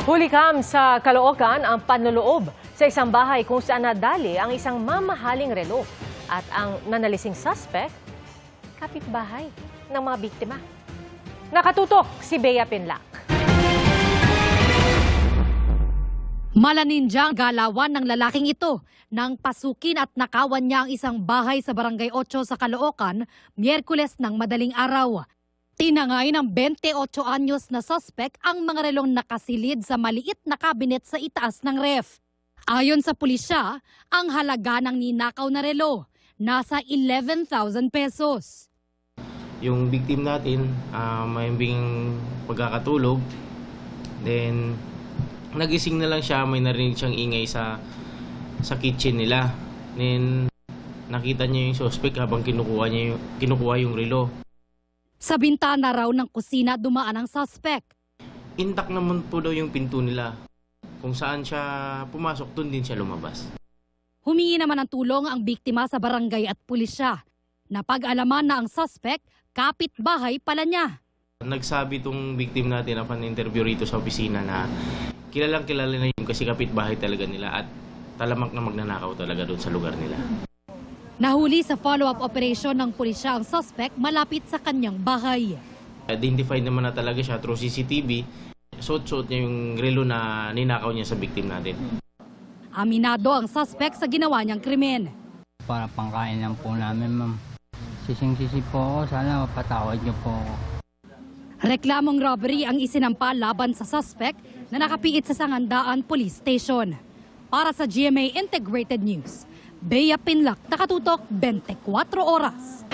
Hulikam sa Caloocan ang panloloob sa isang bahay kung saan nadali ang isang mamahaling relo. At ang nanalising suspect, kapitbahay ng mga biktima. Nakatutok si Bea Pinlac. Malanindyang galawan ng lalaking ito nang pasukin at nakawan niya ang isang bahay sa Barangay 8 sa Caloocan, Miyerkules ng madaling araw. Tinangay ng 28 anyos na suspect ang mga relong nakasilid sa maliit na kabinet sa itaas ng ref. Ayon sa pulisya, ang halaga ng ninakaw na relo nasa 11,000 pesos. Yung victim natin, may pagkakatulog. Then, nagising na lang siya, may narinig siyang ingay sa kitchen nila. Then, nakita niya yung suspect habang kinukuha yung relo. Sa bintana raw ng kusina dumaan ang suspect. Intact naman po daw yung pinto nila. Kung saan siya pumasok, doon din siya lumabas. Humingi naman ng tulong ang biktima sa barangay at pulisya. Napag-alaman na ang suspect, kapitbahay pala niya. Nagsabi itong victim natin na pan-interview rito sa opisina na kilalang kilala na yun kasi kapitbahay talaga nila at talamak na magnanakaw talaga doon sa lugar nila. Nahuli sa follow-up operation ng pulisya ang suspect malapit sa kanyang bahay. Identified naman na talaga siya through CCTV. Suot-suot niya yung relo na ninakaw niya sa victim natin. Aminado ang suspect sa ginawa niyang krimen. Para pangkain lang po namin, ma'am. Sising-sisi po ako. Sana mapatawad niyo po ako. Reklamong robbery ang isinampa laban sa suspect na nakapiit sa Sangandaan Police Station. Para sa GMA Integrated News, Bea Pinlac, nakatutok 24 oras.